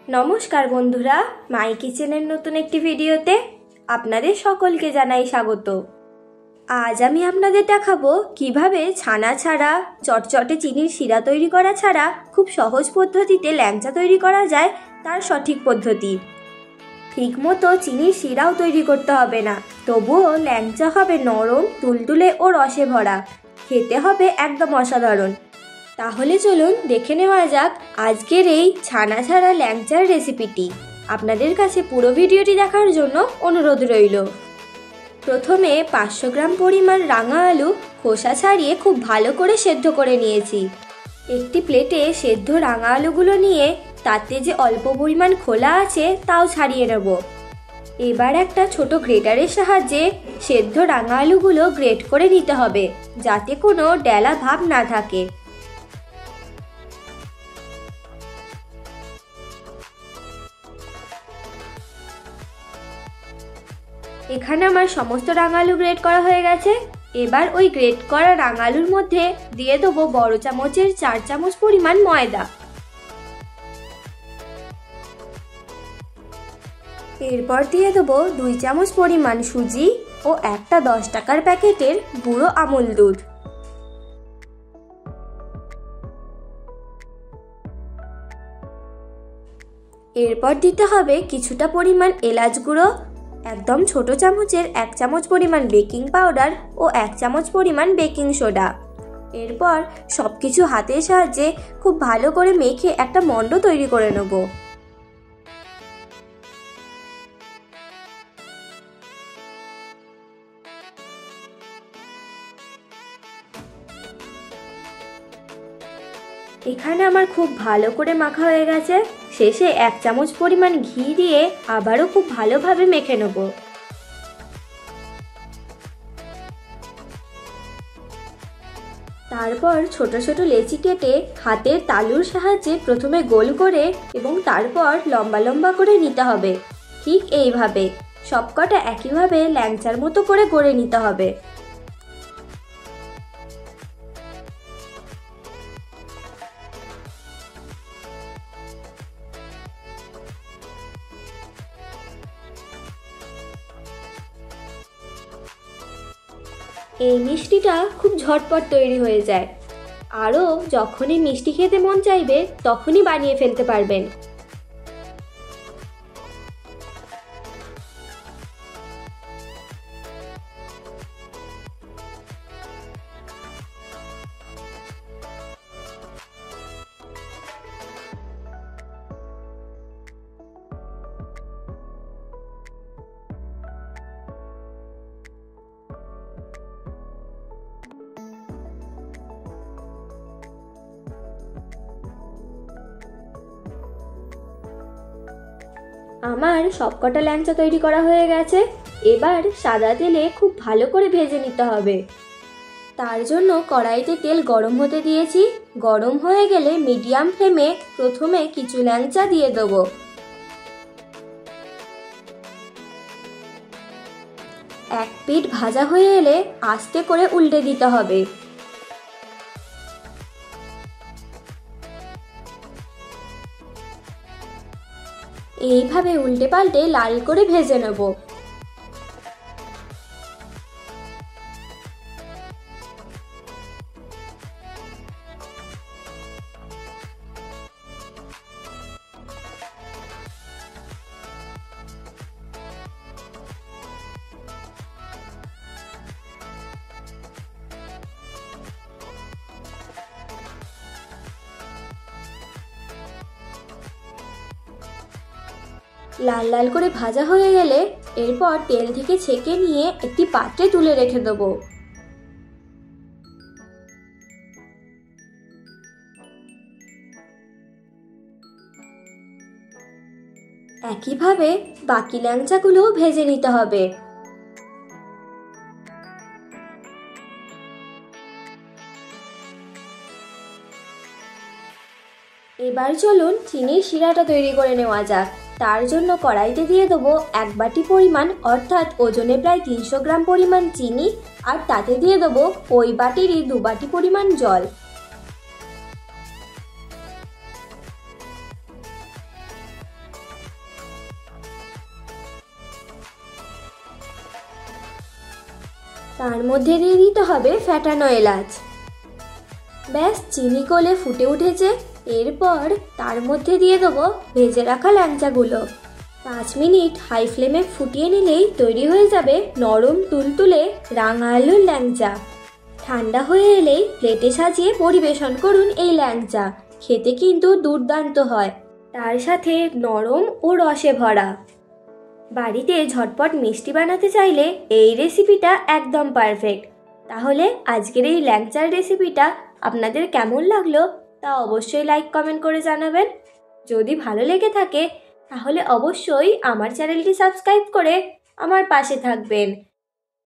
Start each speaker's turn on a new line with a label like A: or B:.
A: নমস্কার বন্ধুরা, মাই কিচেনের নতুন একটি ভিডিওতে আপনাদের সকলকে জানাই স্বাগত। আজ আমি আপনাদের দেখাবো কিভাবে ছানা ছাড়া চটচটে চিনির শিরা তৈরি করা ছাড়া খুব সহজ পদ্ধতিতে ল্যাংচা তৈরি করা যায়, তার সঠিক পদ্ধতি। ঠিকমতো চিনির শিরাও তৈরি করতে হবে না, তবুও ল্যাংচা হবে নরম, তুলতুলে ও রসে ভরা। খেতে হবে একদম অসাধারণ। তাহলে চলুন দেখে নেওয়া যাক আজকের এই ছানা ছাড়া ল্যাংচার রেসিপিটি। আপনাদের কাছে পুরো ভিডিওটি দেখার জন্য অনুরোধ রইল। প্রথমে 500 গ্রাম পরিমাণ রাঙা আলু খোসা ছাড়িয়ে খুব ভালো করে সেদ্ধ করে নিয়েছি। একটি প্লেটে সেদ্ধ রাঙা আলুগুলো নিয়ে তাতে যে অল্প পরিমাণ খোলা আছে তাও ছাড়িয়ে নেব। এবার একটা ছোট গ্রেটারের সাহায্যে সেদ্ধ রাঙা আলুগুলো গ্রেট করে নিতে হবে, যাতে কোনো ডেলা ভাব না থাকে। এখানে আমার সমস্ত রাঙা আলু গ্রেট করা হয়ে গেছে। এবার ওই গ্রেট করা রাঙা আলুর মধ্যে দিয়ে দেবো বড় চামচের 4 চামচ পরিমাণ ময়দা। এরপর দিয়ে দেবো 2 চামচ পরিমাণ সুজি ও একটা 10 টাকার প্যাকেটের গুঁড়ো আমুল দুধ। এরপর দিতে হবে কিছুটা পরিমাণ এলাচ গুঁড়ো, একদম ছোট চামচের 1 চামচ পরিমাণ বেকিং পাউডার ও 1 চামচ পরিমাণ বেকিং সোডা। এরপর সবকিছু হাতের সাহায্যে খুব ভালো করে মেখে একটা মণ্ড তৈরি করে নেব। এখানে আমার খুব ভালো করে মাখা হয়ে গেছে। শেষে 1 চামচ পরিমাণ ঘি দিয়ে আবারও খুব ভালোভাবে মেখে নেব। তারপর ছোট ছোট লেচি কেটে হাতের তালুর সাহায্যে প্রথমে গোল করে এবং তারপর লম্বা লম্বা করে নিতে হবে। ঠিক এইভাবে সবকটা একইভাবে ল্যাংচার মতো করে গড়ে নিতে হবে। এই মিষ্টিটা খুব ঝটপট তৈরি হয়ে যায়। আরও যখনই মিষ্টি খেতে মন চাইবে তখনই বানিয়ে ফেলতে পারবেন। আমার সবকটা ল্যাংচা তৈরি করা হয়ে গেছে। এবার সাদা তেলে খুব ভালো করে ভেজে নিতে হবে। তার জন্য কড়াইতে তেল গরম হতে দিয়েছি। গরম হয়ে গেলে মিডিয়াম ফ্লেমে প্রথমে কিছু ল্যাংচা দিয়ে দেবো। এক পিঠ ভাজা হয়ে এলে আস্তে করে উল্টে দিতে হবে। এইভাবে উল্টে পাল্টে লাল করে ভেজে নেব। লাল লাল করে ভাজা হয়ে গেলে এরপর তেল থেকে ছেঁকে নিয়ে একটি পাত্রে তুলে রেখে দেব। একইভাবে বাকি ল্যাংচাগুলো ভেজে নিতে হবে। এবার চলুন চিনির শিরাটা তৈরি করে নেওয়া যাক। তার জন্য কড়াইতে দিয়ে দেবো 1 বাটি পরিমাণ, অর্থাৎ ওজনে প্রায় 300 গ্রাম পরিমাণ চিনি, আর তাতে দিয়ে দেবো ওই বাটিরই 2 বাটি পরিমাণ জল। তার মধ্যে দিয়ে দিতে হবে ফ্যাটানো এলাচ। ব্যাস, চিনি গলে ফুটে উঠেছে। এরপর তার মধ্যে দিয়ে দেবো ভেজে রাখা ল্যাংচাগুলো। 5 মিনিট হাই ফ্লেমে ফুটিয়ে নিলেই তৈরি হয়ে যাবে নরম তুলতুলে রাঙা আলুর ল্যাংচা। ঠান্ডা হয়ে এলেই প্লেটে সাজিয়ে পরিবেশন করুন এই ল্যাংচা। খেতে কিন্তু দুর্দান্ত হয়, তার সাথে নরম ও রসে ভরা। বাড়িতে ঝটপট মিষ্টি বানাতে চাইলে এই রেসিপিটা একদম পারফেক্ট। তাহলে আজকের এই ল্যাংচার রেসিপিটা আপনাদের কেমন লাগলো তা অবশ্যই লাইক কমেন্ট করে জানাবেন। যদি ভালো লেগে থাকে তাহলে অবশ্যই আমার চ্যানেলটি সাবস্ক্রাইব করে আমার পাশে থাকবেন।